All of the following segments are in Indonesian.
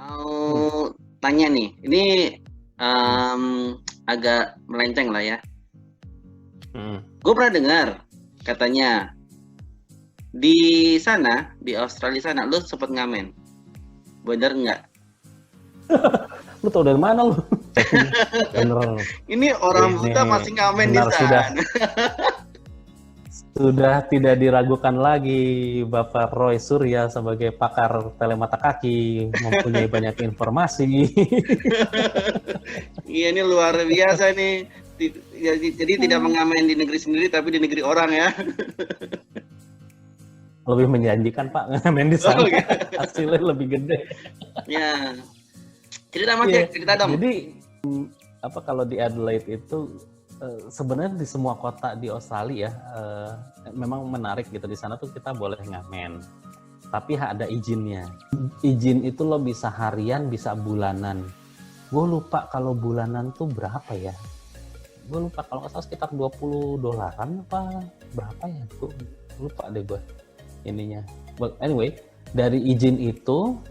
Mau tanya nih, ini agak melenceng lah ya. Gue pernah dengar katanya di sana, di Australia sana, lu sempet ngamen. Bener nggak? Lu tau dari mana lu? Bener. Ini orang buta masih ngamen di sana. Sudah tidak diragukan lagi Bapak Roy Surya sebagai pakar telemata kaki, mempunyai banyak informasi. Iya, ini luar biasa nih. Jadi tidak mengamen di negeri sendiri, tapi di negeri orang ya. Lebih menjanjikan Pak, ngamen di sana. Hasilnya lebih gede. Ya. Cerita Mas Jack, cerita dong. Jadi kalau di Adelaide itu sebenarnya di semua kota di Australia memang menarik gitu. Di sana tuh kita boleh ngamen, tapi ada izinnya. Izin itu lo bisa harian, bisa bulanan. Gue lupa kalau bulanan tuh berapa ya. Gue lupa, kalau nggak salah sekitar $20 apa berapa ya. Gue lupa deh gue ininya. But anyway, dari izin itu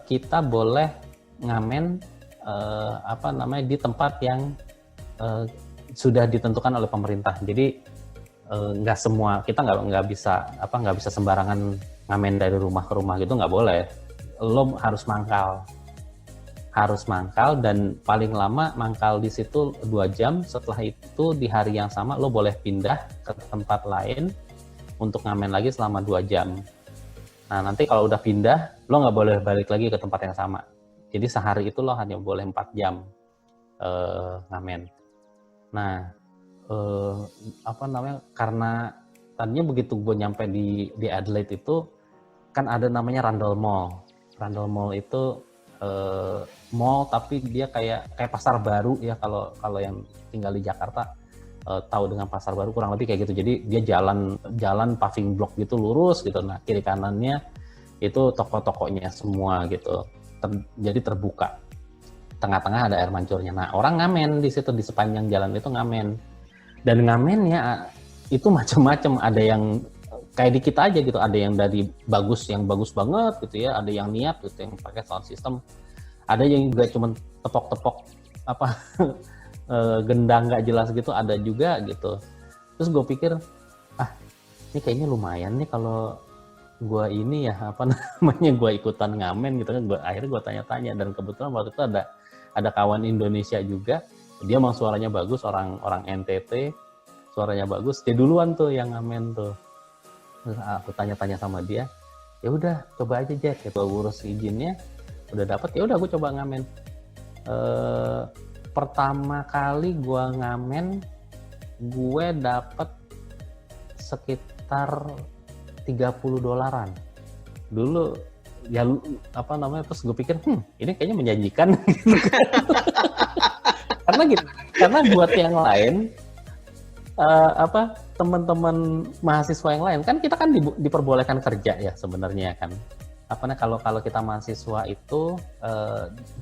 kita boleh ngamen di tempat yang sudah ditentukan oleh pemerintah. Jadi nggak semua, kita nggak bisa sembarangan ngamen dari rumah ke rumah gitu, nggak boleh. Lo harus mangkal dan paling lama mangkal di situ 2 jam. Setelah itu di hari yang sama lo boleh pindah ke tempat lain untuk ngamen lagi selama 2 jam. Nah nanti kalau udah pindah lo nggak boleh balik lagi ke tempat yang sama. Jadi sehari itu lo hanya boleh 4 jam ngamen. Nah, karena tadinya begitu gue nyampe di Adelaide itu kan ada namanya Rundle Mall. Rundle Mall itu mall tapi dia kayak pasar baru ya, kalau yang tinggal di Jakarta tahu dengan pasar baru kurang lebih kayak gitu. Jadi dia jalan paving block gitu lurus gitu. Nah, kiri kanannya itu toko-tokonya semua gitu. Jadi terbuka. Tengah-tengah ada air mancurnya. Nah, orang ngamen di situ, di sepanjang jalan itu ngamen. Dan ngamennya itu macam-macam. Ada yang kayak di kita aja gitu, ada yang dari yang bagus banget gitu ya, ada yang niat gitu yang pakai sound system. Ada yang juga cuma tepok-tepok gendang nggak jelas gitu, ada juga gitu. Terus gue pikir, ini kayaknya lumayan nih kalau gue ini ya, gue ikutan ngamen gitu kan. Akhirnya gue tanya-tanya, dan kebetulan waktu itu ada kawan Indonesia juga, dia emang suaranya bagus, orang NTT, suaranya bagus, dia duluan tuh yang ngamen tuh. Terus aku tanya-tanya sama dia, ya udah coba aja Jack, gitu, urus izinnya, udah dapet, ya udah aku coba ngamen. Pertama kali gue ngamen, gue dapet sekitar $30 dulu. Ya terus gue pikir ini kayaknya menjanjikan karena buat yang lain teman-teman mahasiswa yang lain kan, kita kan diperbolehkan kerja ya sebenarnya kan. Kalau kita mahasiswa itu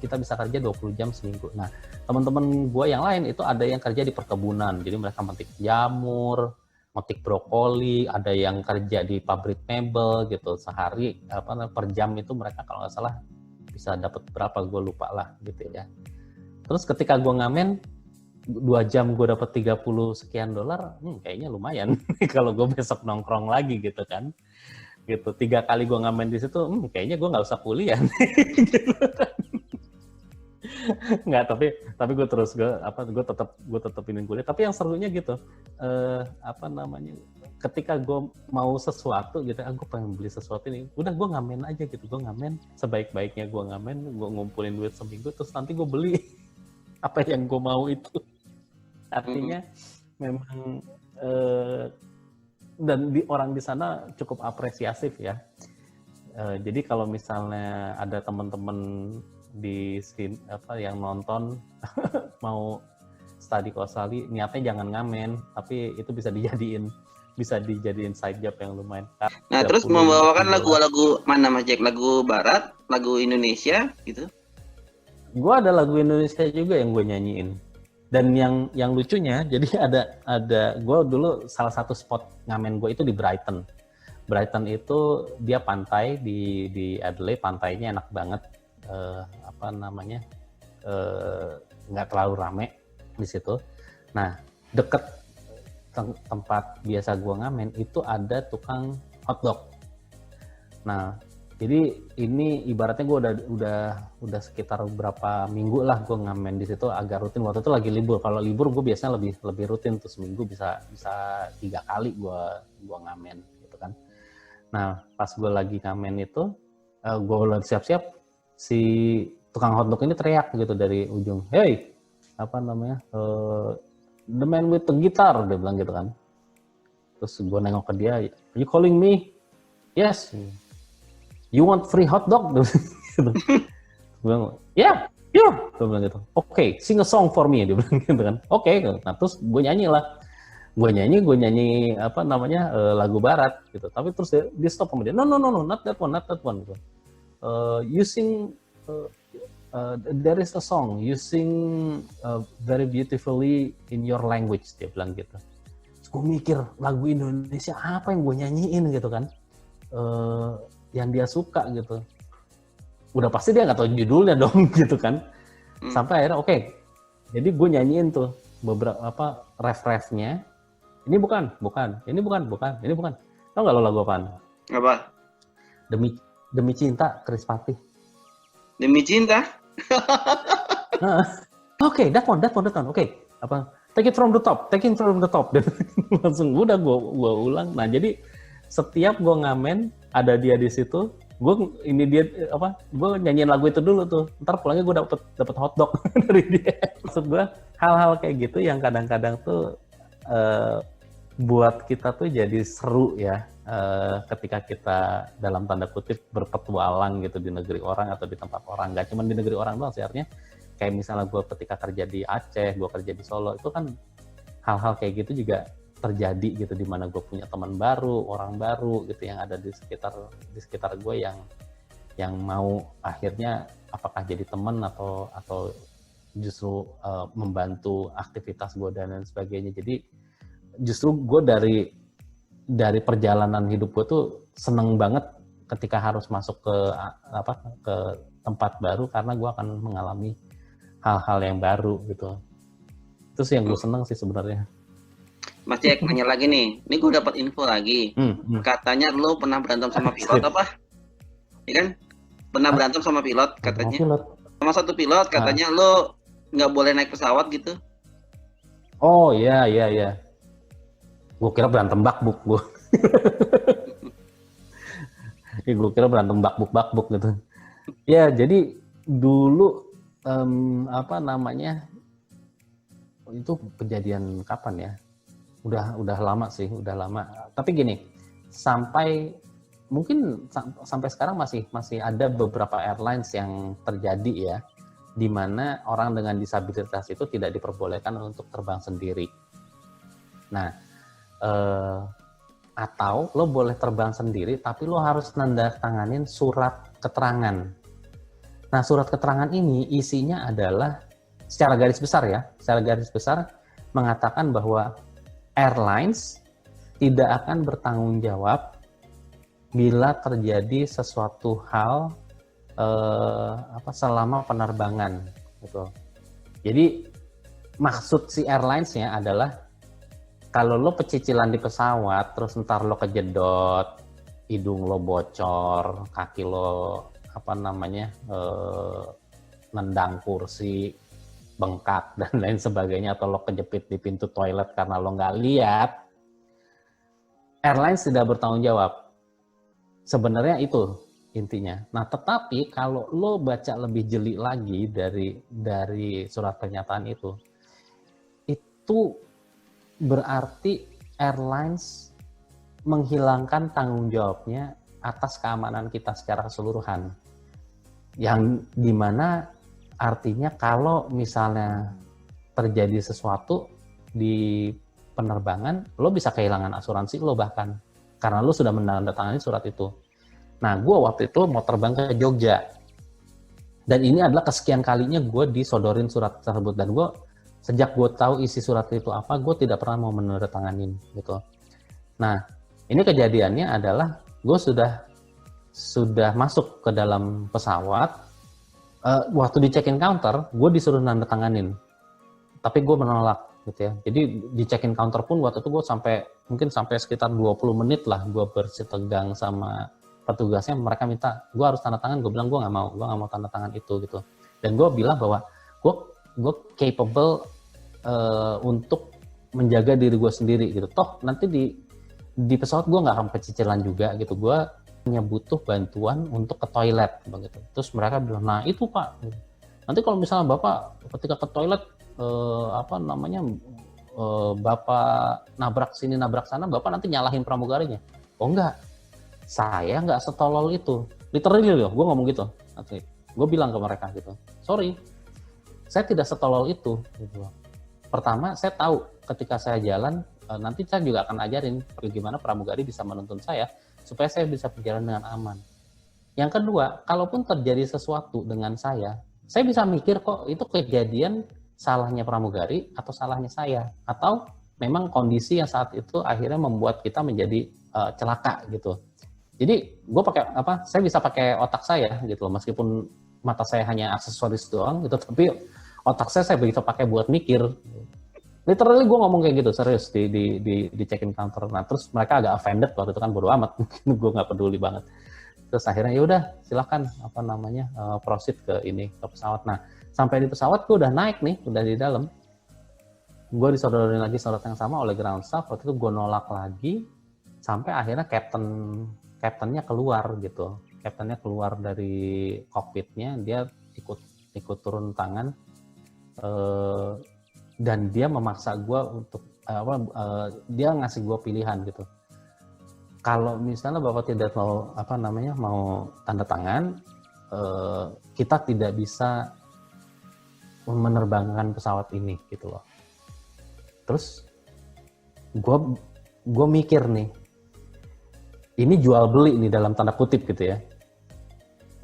kita bisa kerja 20 jam seminggu. Nah, teman-teman gue yang lain itu ada yang kerja di perkebunan, jadi mereka metik jamur, metik brokoli, ada yang kerja di pabrik mebel gitu. Sehari per jam itu mereka kalau nggak salah bisa dapat berapa, gue lupa lah gitu ya. Terus ketika gue ngamen 2 jam gue dapat $30 sekian, kayaknya lumayan kalau gue besok nongkrong lagi gitu kan. Gitu 3 kali gue ngamen di situ, kayaknya gue nggak usah kuliah gitu kan. Nggak, tapi gue tetap ingin kuliah. Tapi yang serunya gitu, ketika gue mau sesuatu gitu, gue pengen beli sesuatu ini, udah gue ngamen aja gitu. Gue ngamen sebaik-baiknya, gue ngamen, gue ngumpulin duit seminggu, terus nanti gue beli apa yang gue mau itu. Artinya memang dan orang di sana cukup apresiatif ya. Jadi kalau misalnya ada teman-teman di sini yang nonton mau study ke Australia, niatnya jangan ngamen, tapi itu bisa dijadiin side job yang lumayan. Nah, terus membawakan lagu-lagu mana Mas Jack? Lagu barat, lagu Indonesia gitu? Gue ada lagu Indonesia juga yang gue nyanyiin. Dan yang lucunya, jadi ada gue dulu salah satu spot ngamen gue itu di Brighton. Brighton itu dia pantai di Adelaide, pantainya enak banget. nggak terlalu rame di situ. Nah, deket tempat biasa gue ngamen itu ada tukang hotdog. Nah, jadi ini ibaratnya gue udah sekitar berapa minggu lah gue ngamen di situ agak rutin. Waktu itu lagi libur. Kalau libur gue biasanya lebih rutin tuh, seminggu bisa 3 kali gue ngamen gitu kan. Nah, pas gue lagi ngamen itu, gue lagi siap-siap, si tukang hotdog ini teriak gitu dari ujung, "Hey, the man with the guitar," dia bilang gitu kan. Terus gue nengok ke dia, "You calling me?" "Yes." "You want free hotdog?" Dia bilang gitu. Gue bilang, "Yeah, yeah." Dia bilang gitu. "Okay, sing a song for me," dia bilang gitu kan. Oke. Nah, terus gue nyanyi lagu barat gitu. Tapi terus dia stop sama dia, no, not that one gitu. You sing, there is a song, you sing very beautifully in your language, dia bilang gitu. Terus gue mikir, lagu Indonesia apa yang gue nyanyiin gitu kan, yang dia suka gitu. Udah pasti dia nggak tahu judulnya dong gitu kan. Sampai akhirnya oke. Jadi gue nyanyiin tuh beberapa ref-refnya. Ini bukan. Tahu nggak lo lagu apaan? Apa? Demi Cinta, Chris Patih. Demi Cinta? Oke, that one. Oke. Take it from the top. Langsung udah gue ulang. Nah, jadi setiap gue ngamen ada dia di situ. Gue nyanyiin lagu itu dulu tuh. Ntar pulangnya gue dapet hotdog dari dia. Maksud gue hal-hal kayak gitu yang kadang-kadang tuh buat kita tuh jadi seru ya, ketika kita dalam tanda kutip berpetualang gitu di negeri orang atau di tempat orang. Gak cuma di negeri orang doang sih, artinya kayak misalnya gue ketika kerja di Aceh, gue kerja di Solo, itu kan hal-hal kayak gitu juga terjadi gitu, di mana gue punya teman baru, orang baru gitu yang ada di sekitar gue yang mau akhirnya apakah jadi teman atau justru membantu aktivitas gue dan lain sebagainya. Jadi justru gue dari perjalanan hidup gue tuh seneng banget ketika harus masuk ke tempat baru, karena gue akan mengalami hal-hal yang baru gitu. Itu sih yang gue seneng sih sebenarnya. Mas Jack nanya lagi nih, ini gue dapat info lagi. Katanya lo pernah berantem sama pilot apa? Ya kan? Pernah berantem sama pilot katanya. Sama satu pilot katanya lo nggak boleh naik pesawat gitu. Oh iya. Gue kira berantem bakbuk gue. Gue kira berantem bakbuk gitu. Ya, jadi dulu itu kejadian kapan ya? Udah lama sih, udah lama. Tapi gini, sampai sekarang masih ada beberapa airlines yang terjadi ya, di mana orang dengan disabilitas itu tidak diperbolehkan untuk terbang sendiri. Nah, atau lo boleh terbang sendiri, tapi lo harus nandatanganin surat keterangan. Nah, surat keterangan ini isinya adalah secara garis besar mengatakan bahwa airlines tidak akan bertanggung jawab bila terjadi sesuatu hal selama penerbangan gitu. Jadi maksud si airlines-nya adalah kalau lo pecicilan di pesawat, terus ntar lo kejedot, hidung lo bocor, kaki lo nendang kursi, bengkak dan lain sebagainya, atau lo kejepit di pintu toilet karena lo nggak lihat, airlines tidak bertanggung jawab. Sebenarnya itu intinya. Nah, tetapi kalau lo baca lebih jeli lagi dari surat pernyataan itu berarti airlines menghilangkan tanggung jawabnya atas keamanan kita secara keseluruhan. Yang dimana artinya kalau misalnya terjadi sesuatu di penerbangan, lo bisa kehilangan asuransi lo bahkan, karena lo sudah menandatangani surat itu. Nah, gue waktu itu mau terbang ke Jogja. Dan ini adalah kesekian kalinya gue disodorin surat tersebut. Dan sejak gue tahu isi surat itu apa, gue tidak pernah mau menandatanganin gitu. Nah, ini kejadiannya adalah gue sudah masuk ke dalam pesawat, Waktu di check-in counter, gue disuruh nanda tanganin, tapi gue menolak gitu ya. Jadi di check-in counter pun waktu itu gue mungkin sampai sekitar 20 menit lah gue bersitegang sama petugasnya. Mereka minta gue harus tanda tangan, gue bilang gue nggak mau tanda tangan itu gitu. Dan gue bilang bahwa gue capable untuk menjaga diri gue sendiri gitu. Toh nanti di pesawat gue nggak akan pecicilan juga gitu. Gue hanya butuh bantuan untuk ke toilet begitu. Terus mereka bilang, nah itu Pak, nanti kalau misalnya Bapak ketika ke toilet Bapak nabrak sini nabrak sana, Bapak nanti nyalahin pramugarinya. Oh enggak, saya nggak setolol itu. Literally loh, gue ngomong gitu. Nanti gue bilang ke mereka gitu, sorry, saya tidak setolol itu. Gitu. Pertama, saya tahu ketika saya jalan, nanti saya juga akan ajarin bagaimana pramugari bisa menuntun saya supaya saya bisa berjalan dengan aman. Yang kedua, kalaupun terjadi sesuatu dengan saya bisa mikir kok itu kejadian salahnya pramugari atau salahnya saya, atau memang kondisi yang saat itu akhirnya membuat kita menjadi celaka gitu. Jadi gue saya bisa pakai otak saya gitu loh, meskipun mata saya hanya aksesoris doang gitu, tapi otak saya bisa pakai buat mikir. Literally gue ngomong kayak gitu serius di check-in counter. Nah terus mereka agak offended waktu itu kan, bodo amat, mungkin gue nggak peduli banget. Terus akhirnya ya udah silakan proceed ke pesawat. Nah sampai di pesawat gue udah naik nih, udah di dalam. Gue disodorin lagi surat yang sama oleh ground staff. Waktu itu gue nolak lagi sampai akhirnya kaptennya keluar gitu. Kaptennya keluar dari kokpitnya, dia ikut turun tangan. Dan dia memaksa gue untuk dia ngasih gue pilihan gitu. Kalau misalnya Bapak tidak mau mau tanda tangan, kita tidak bisa menerbangkan pesawat ini gitu loh. Terus gue mikir nih, ini jual beli nih dalam tanda kutip gitu ya.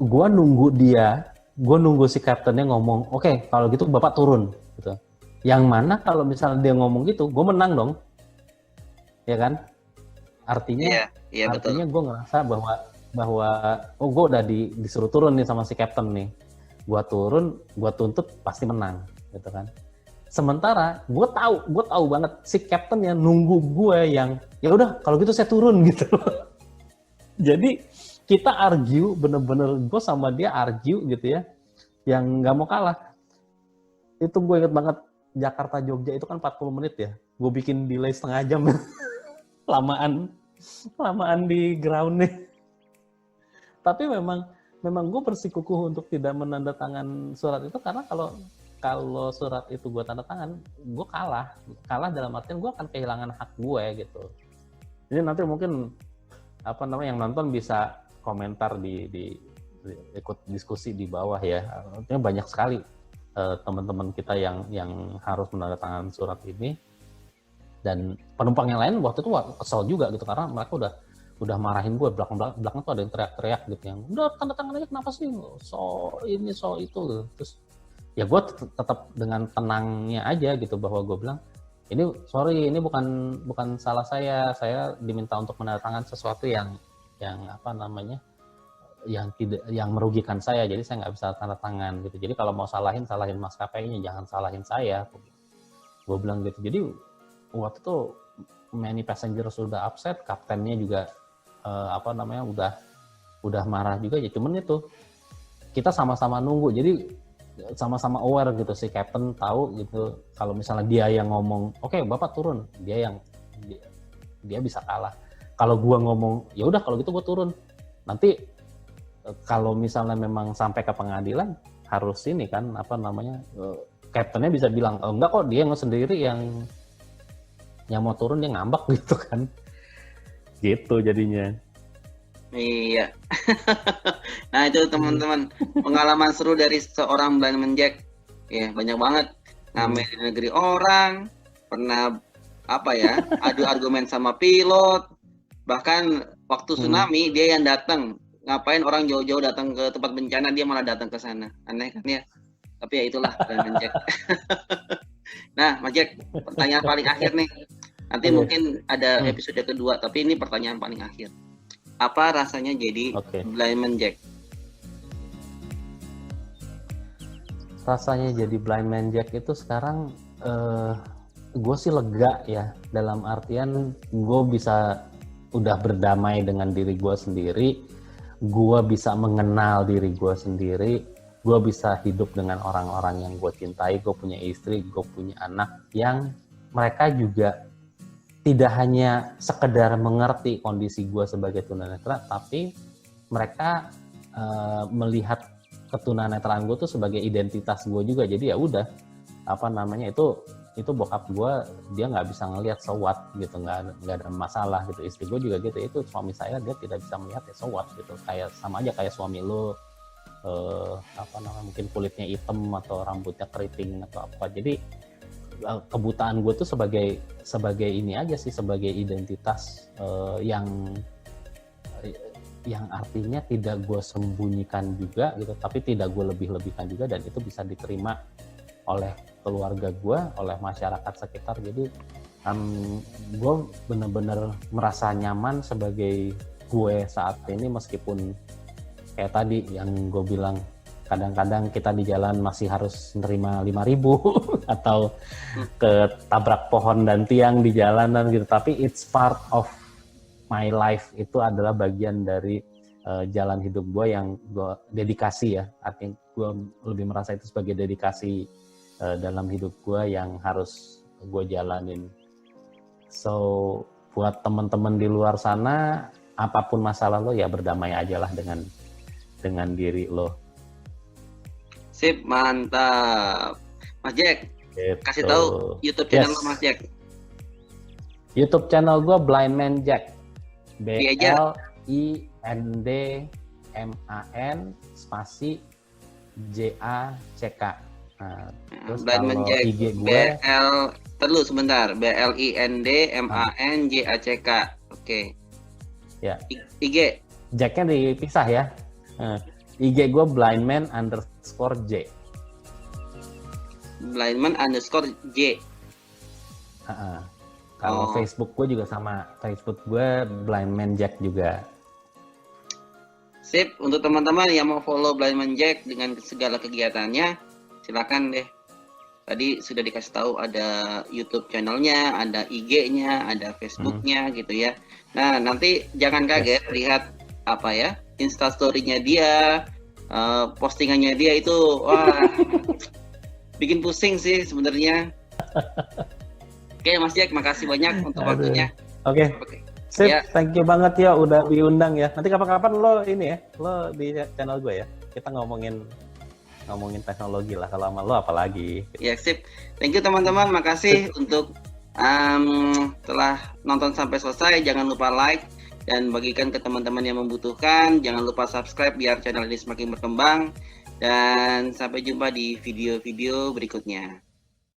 Gue nunggu si kaptennya ngomong, oke, kalau gitu Bapak turun gitu. Yang mana kalau misalnya dia ngomong gitu, gue menang dong, ya kan? Artinya gue ngerasa bahwa gue udah disuruh turun nih sama si kapten nih. Gue turun, gue tuntut pasti menang, gitu kan? Sementara gue tahu banget si kaptennya nunggu gue yang ya udah kalau gitu saya turun gitu. Jadi kita argue, bener-bener gue sama dia argue gitu ya, yang nggak mau kalah. Itu gue inget banget, Jakarta Jogja itu kan 40 menit ya. Gue bikin delay setengah jam. lamaan di ground nih. Tapi memang gue bersikukuh untuk tidak menandatangan surat itu, karena kalau surat itu gue tanda tangan, gue kalah dalam artian gue akan kehilangan hak gue gitu. Jadi nanti mungkin yang nonton bisa komentar di ikut diskusi di bawah ya. Artinya banyak sekali teman-teman kita yang harus menandatangani surat ini, dan penumpang yang lain waktu itu kesel juga gitu, karena mereka udah marahin gue, belakang tuh ada yang teriak-teriak gitu, yang udah tanda tangan aja kenapa sih, so itu. Terus ya gue tetap dengan tenangnya aja gitu, bahwa gue bilang ini bukan salah saya diminta untuk menandatangani sesuatu yang yang merugikan saya, jadi saya nggak bisa tanda tangan gitu. Jadi kalau mau salahin maskapainya, jangan salahin saya. Gue bilang gitu. Jadi waktu itu many passenger sudah upset, kaptennya juga udah marah juga ya. Cuman itu kita sama-sama nunggu, jadi sama-sama aware gitu, si kapten tahu gitu kalau misalnya dia yang ngomong oke, Bapak turun, dia bisa kalah. Kalau gua ngomong ya udah kalau gitu gua turun, nanti kalau misalnya memang sampai ke pengadilan harus ini kan kaptennya bisa bilang enggak kok, dia sendiri yang mau turun, dia ngambek gitu kan, gitu jadinya. Iya. Nah itu teman-teman, pengalaman seru dari seorang blind Jack. Ya banyak banget. Ngamen di negeri orang, pernah adu argumen sama pilot. Bahkan waktu tsunami dia yang datang. Ngapain orang jauh-jauh datang ke tempat bencana, dia malah datang ke sana. Aneh kan ya? Tapi ya itulah blind Jack. Nah, Mas Jack, pertanyaan paling akhir nih. Nanti mungkin ada episode kedua, tapi ini pertanyaan paling akhir. Apa rasanya jadi blind Jack? rasanya jadi blind man Jack itu sekarang gue sih lega ya, dalam artian gue bisa udah berdamai dengan diri gue sendiri, gue bisa mengenal diri gue sendiri, gue bisa hidup dengan orang-orang yang gue cintai, gue punya istri, gue punya anak yang mereka juga tidak hanya sekedar mengerti kondisi gue sebagai tunanetra, tapi mereka melihat ketunanetraan gue tuh sebagai identitas gue juga. Jadi ya udah, apa namanya, itu bokap gue, dia nggak bisa ngelihat so what gitu, nggak ada masalah gitu. Istri gue juga gitu, itu suami saya dia tidak bisa melihat ya so what gitu, kayak sama aja kayak suami lo apa namanya, mungkin kulitnya hitam atau rambutnya keriting atau apa. Jadi kebutaan gue tuh sebagai ini aja sih, sebagai identitas yang artinya tidak gue sembunyikan juga gitu, tapi tidak gue lebih-lebihkan juga, dan itu bisa diterima oleh keluarga gue, oleh masyarakat sekitar. Jadi gue benar-benar merasa nyaman sebagai gue saat ini, meskipun kayak tadi yang gue bilang, kadang-kadang kita di jalan masih harus nerima 5.000 atau ketabrak pohon dan tiang di jalanan gitu, tapi it's part of my life, itu adalah bagian dari jalan hidup gue yang gue dedikasi ya. Artinya gue lebih merasa itu sebagai dedikasi dalam hidup gue yang harus gue jalanin. So buat teman-teman di luar sana, apapun masalah lo ya berdamai aja lah dengan diri lo. Sip, mantap. Mas Jack, gitu. Kasih tahu YouTube channel lo, Mas Jack. YouTube channel gue Blind Man Jack. BLINDMAN spasi JACK. Nah, terus Blind Man Jack, IG gue sebentar, BLINDMANJACK. Oke. Ya. IG. Jacknya dipisah ya. IG gue blindman_J. Blindman_J. Kalau Facebook gue juga sama, Facebook gue Blindman Jack juga. Sip, untuk teman-teman yang mau follow Blindman Jack dengan segala kegiatannya, silakan deh. Tadi sudah dikasih tahu ada YouTube channelnya, ada IG-nya, ada Facebook-nya gitu ya. Nah, nanti jangan kaget lihat apa ya, Instastory-nya dia, postingannya dia itu, wah, bikin pusing sih sebenarnya. Oke, Mas Jack, makasih banyak untuk waktunya. Oke. Sip, ya. Thank you banget ya udah diundang ya. Nanti kapan-kapan lo ini ya, lo di channel gue ya. Kita ngomongin teknologi lah, kalau sama lo apalagi. Ya, sip. Thank you teman-teman, makasih untuk telah nonton sampai selesai. Jangan lupa like dan bagikan ke teman-teman yang membutuhkan. Jangan lupa subscribe biar channel ini semakin berkembang. Dan sampai jumpa di video-video berikutnya.